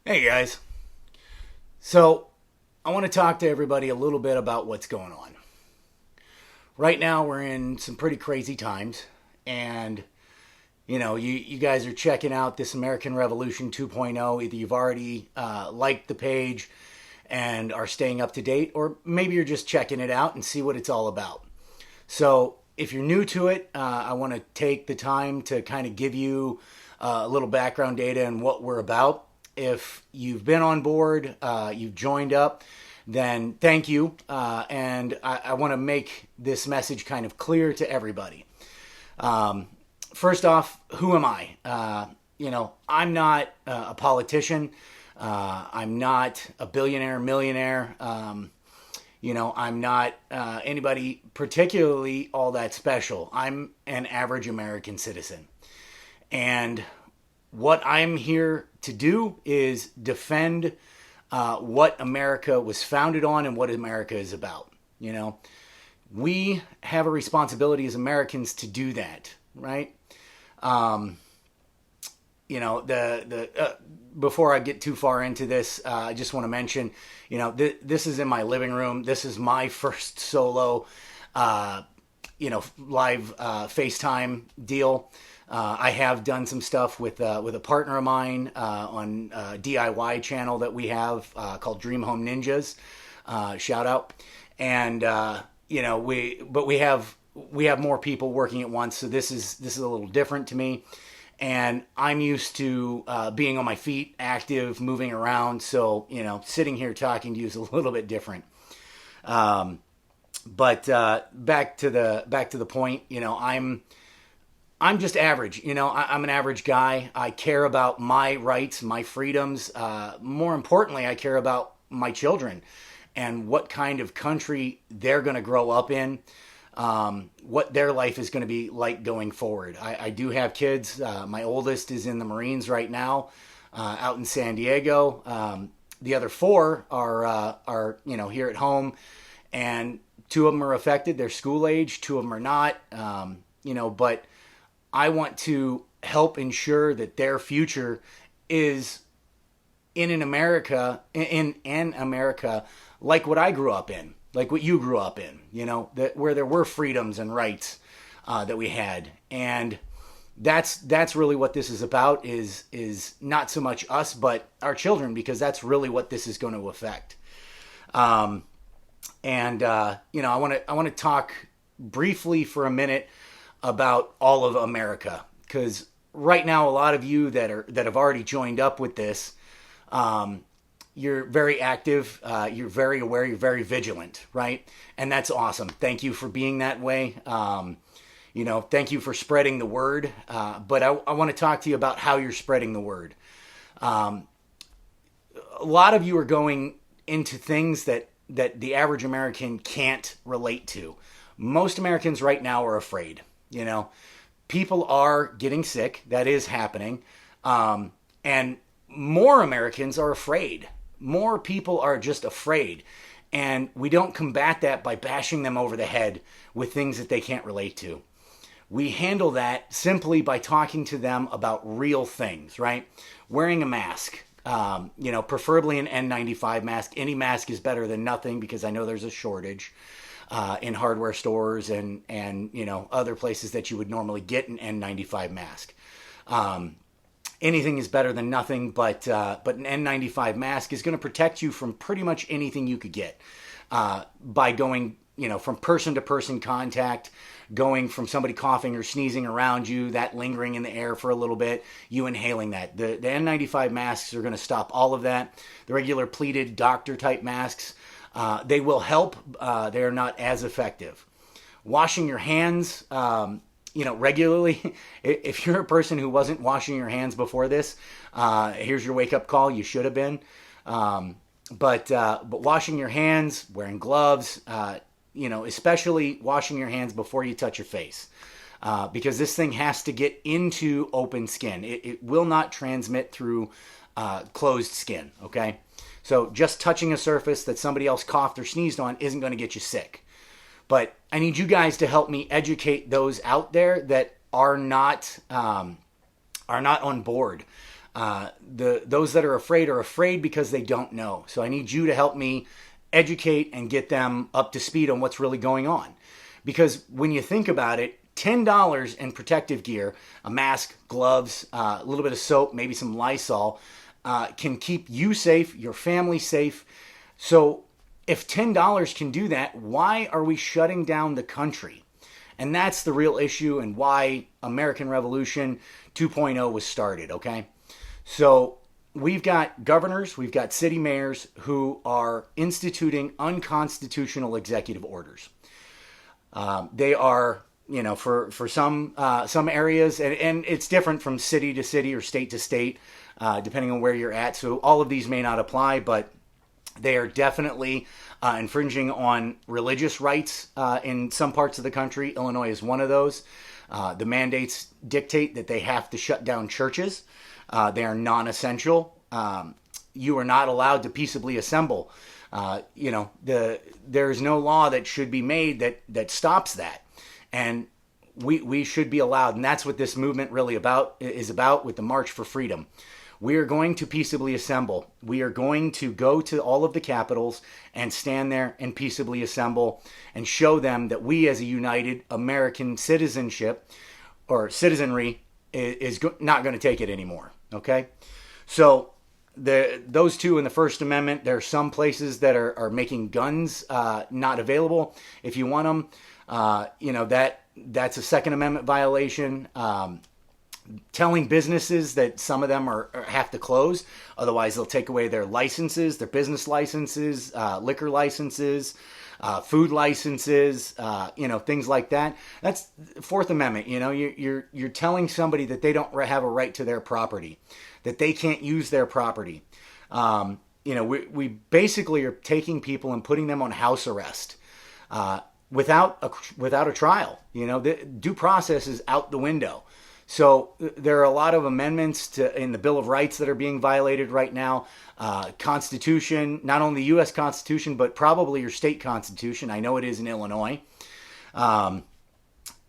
Hey guys. So, I want to talk to everybody a little bit about what's going on. Right now, we're in some pretty crazy times, and you guys are checking out this American Revolution 2.0. Either you've already liked the page and are staying up to date, or maybe you're just checking it out and see what it's all about. So, if you're new to it, I want to take the time to kind of give you a little background data and what we're about. If you've been on board, you've joined up, then thank you. And I want to make this message kind of clear to everybody. First off, who am I? I'm not a politician. I'm not a billionaire, millionaire. I'm not anybody particularly all that special. I'm an average American citizen. And what I'm here to do is defend what America was founded on and what America is about. We have a responsibility as Americans to do that, right? Before I get too far into this, I just want to mention, this is in my living room. This is my first solo, live FaceTime deal. I have done some stuff with a partner of mine on a DIY channel that we have called Dream Home Ninjas. Shout out, and we have more people working at once, so this is a little different to me, and I'm used to being on my feet, active, moving around. So sitting here talking to you is a little bit different. But back to the point. I'm just average. I'm an average guy. I care about my rights, my freedoms. More importantly, I care about my children and what kind of country they're going to grow up in, what their life is going to be like going forward. I do have kids. My oldest is in the Marines right now, out in San Diego. The other four are here at home, and two of them are affected. They're school age. Two of them are not. But I want to help ensure that their future is in an America like what I grew up in, like what you grew up in, that where there were freedoms and rights that we had. And that's really what this is about, is not so much us, but our children, because that's really what this is going to affect. I want to talk briefly for a minute about all of America, because right now a lot of you that have already joined up with this, you're very active, you're very aware, you're very vigilant, right? And that's awesome. Thank you for being that way. Thank you for spreading the word. But I want to talk to you about how you're spreading the word. A lot of you are going into things that the average American can't relate to. Most Americans right now are afraid. People are getting sick. That is happening. And more Americans are afraid. More people are just afraid. And we don't combat that by bashing them over the head with things that they can't relate to. We handle that simply by talking to them about real things, right? Wearing a mask, preferably an N95 mask. Any mask is better than nothing, because I know there's a shortage in hardware stores and other places that you would normally get an N95 mask. Anything is better than nothing, but an N95 mask is going to protect you from pretty much anything you could get by going, from person to person contact, going from somebody coughing or sneezing around you, that lingering in the air for a little bit, you inhaling that. The N95 masks are going to stop all of that. The regular pleated doctor type masks, they will help. They're not as effective. Washing your hands, regularly. If you're a person who wasn't washing your hands before this, here's your wake up call. You should have been. But washing your hands, wearing gloves, especially washing your hands before you touch your face. Because this thing has to get into open skin. It will not transmit through closed skin, okay? So just touching a surface that somebody else coughed or sneezed on isn't going to get you sick. But I need you guys to help me educate those out there that are not on board. Those that are afraid because they don't know. So I need you to help me educate and get them up to speed on what's really going on. Because when you think about it, $10 in protective gear, a mask, gloves, a little bit of soap, maybe some Lysol, can keep you safe, your family safe. So if $10 can do that, why are we shutting down the country? And that's the real issue and why American Revolution 2.0 was started, okay? So we've got governors, we've got city mayors who are instituting unconstitutional executive orders. They are, for some areas, and it's different from city to city or state to state, depending on where you're at. So all of these may not apply, but they are definitely infringing on religious rights in some parts of the country. Illinois is one of those. The mandates dictate that they have to shut down churches. They are non-essential. You are not allowed to peaceably assemble. There's no law that should be made that stops that. And we should be allowed. And that's what this movement really is about with the March for Freedom. We are going to peaceably assemble. We are going to go to all of the capitals and stand there and peaceably assemble and show them that we as a united American citizenship or citizenry is not going to take it anymore. Okay? So those two in the First Amendment, there are some places that are making guns not available. If you want them, that's a Second Amendment violation. Telling businesses that some of them have to close, otherwise they'll take away their licenses, their business licenses, liquor licenses, food licenses, things like that. That's Fourth Amendment. You're telling somebody that they don't have a right to their property, that they can't use their property. We basically are taking people and putting them on house arrest without a trial. The due process is out the window. So there are a lot of amendments in the Bill of Rights that are being violated right now. Constitution, not only the U.S. Constitution, but probably your state constitution. I know it is in Illinois.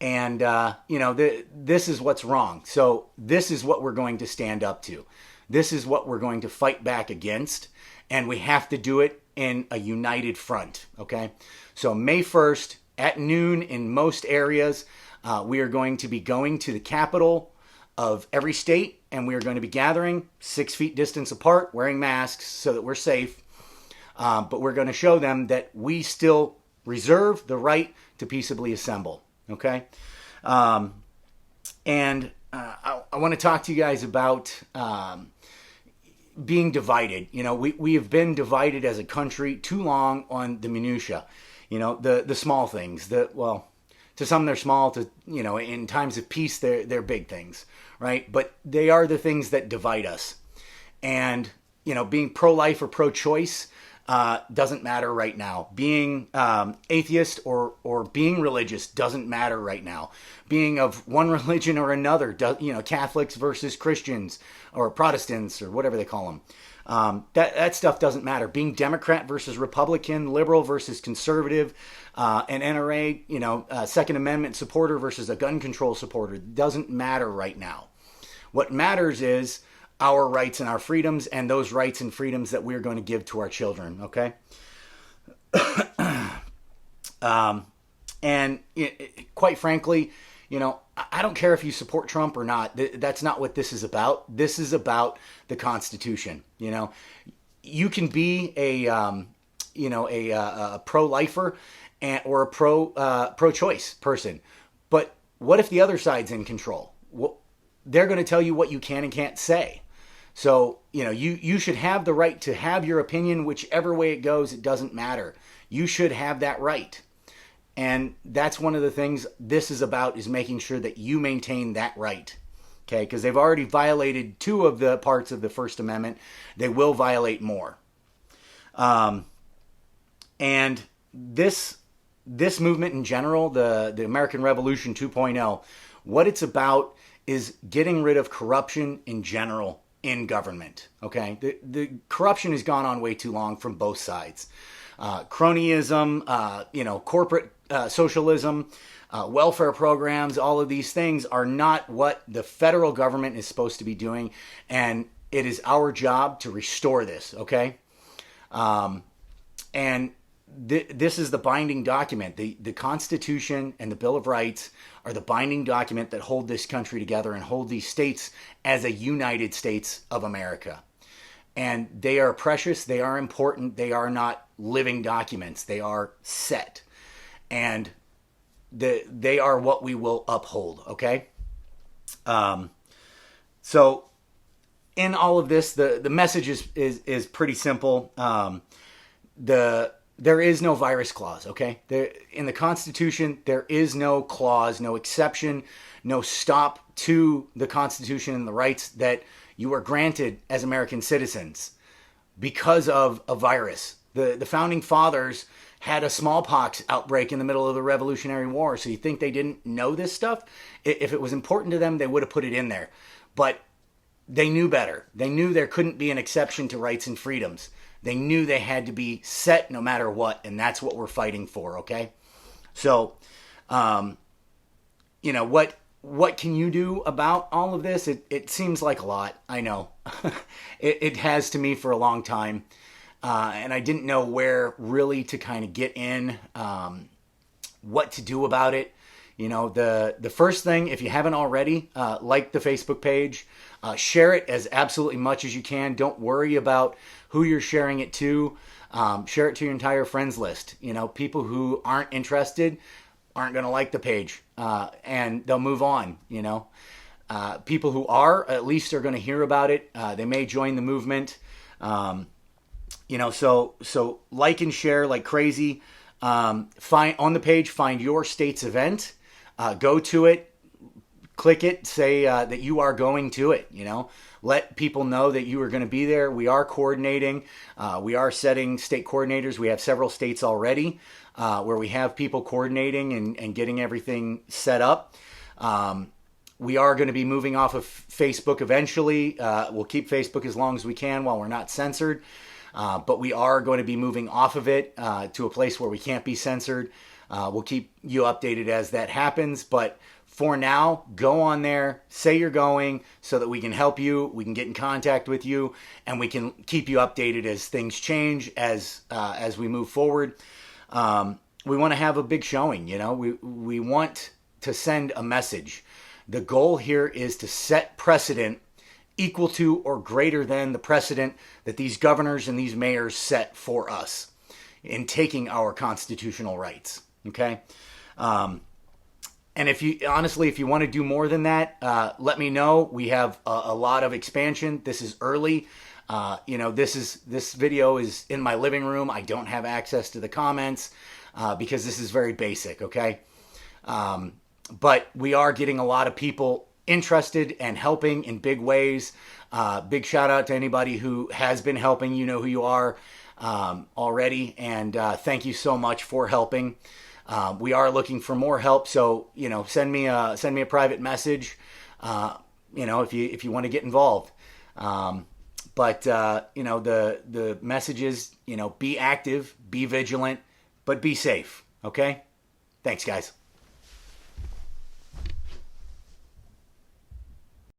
This is what's wrong. So this is what we're going to stand up to. This is what we're going to fight back against. And we have to do it in a united front. Okay? So May 1st at noon in most areas, we are going to be going to the capital of every state, and we are going to be gathering 6 feet distance apart, wearing masks so that we're safe. But we're going to show them that we still reserve the right to peaceably assemble. Okay? I want to talk to you guys about being divided. We have been divided as a country too long on the minutia. The small things. To some they're small. In times of peace, they're big things, right? But they are the things that divide us. And being pro-life or pro-choice doesn't matter right now. Being atheist or being religious doesn't matter right now. Being of one religion or another, Catholics versus Christians or Protestants or whatever they call them. That stuff doesn't matter. Being Democrat versus Republican, liberal versus conservative, an NRA, Second Amendment supporter versus a gun control supporter doesn't matter right now. What matters is our rights and our freedoms, and those rights and freedoms that we're going to give to our children. Okay. Quite frankly, I don't care if you support Trump or not. That's not what this is about. This is about the Constitution. You can be a pro-lifer or a pro-choice person, but what if the other side's in control? They're going to tell you what you can and can't say. So you should have the right to have your opinion, whichever way it goes. It doesn't matter. You should have that right. And that's one of the things this is about, is making sure that you maintain that right. Okay, because they've already violated 2 of the parts of the First Amendment. They will violate more. And this movement in general, the American Revolution 2.0, what it's about is getting rid of corruption in general in government. Okay, the corruption has gone on way too long from both sides. Cronyism, corporate socialism, welfare programs, all of these things are not what the federal government is supposed to be doing. And it is our job to restore this, okay? And this is the binding document. The Constitution and the Bill of Rights are the binding document that hold this country together and hold these states as a United States of America. And they are precious, they are important, they are not living documents. They are set. And they are what we will uphold, okay? So in all of this, the message is pretty simple. There is no virus clause, okay? In the Constitution, there is no clause, no exception, no stop to the Constitution and the rights that you are granted as American citizens because of a virus. The Founding Fathers had a smallpox outbreak in the middle of the Revolutionary War, so you think they didn't know this stuff? If it was important to them, they would have put it in there. But they knew better. They knew there couldn't be an exception to rights and freedoms. They knew they had to be set no matter what, and that's what we're fighting for, okay? So, what can you do about all of this? It seems like a lot, I know. It has to me for a long time, and I didn't know where really to kind of get in, what to do about it. The first thing, if you haven't already, like the Facebook page, share it as absolutely much as you can. Don't worry about who you're sharing it to. Share it to your entire friends list. People who aren't interested aren't going to like the page, and they'll move on. People who are, at least are going to hear about it. They may join the movement. So like and share like crazy. Find on the page, find your state's event. Go to it, click it, say that you are going to it, Let people know that you are going to be there. We are coordinating. We are setting state coordinators. We have several states already where we have people coordinating and getting everything set up. We are going to be moving off of Facebook eventually. We'll keep Facebook as long as we can while we're not censored. But we are going to be moving off of it to a place where we can't be censored. We'll keep you updated as that happens, but for now, go on there, say you're going so that we can help you, we can get in contact with you, and we can keep you updated as things change, as we move forward. We want to have a big showing, we want to send a message. The goal here is to set precedent equal to or greater than the precedent that these governors and these mayors set for us in taking our constitutional rights. Okay. And if you want to do more than that, let me know. We have a lot of expansion. This is early. This video is in my living room. I don't have access to the comments because this is very basic. Okay. But we are getting a lot of people interested and helping in big ways. Big shout out to anybody who has been helping. You know who you are already. And thank you so much for helping. We are looking for more help, so send me a private message. If you want to get involved. But the message is be active, be vigilant, but be safe. Okay, thanks, guys.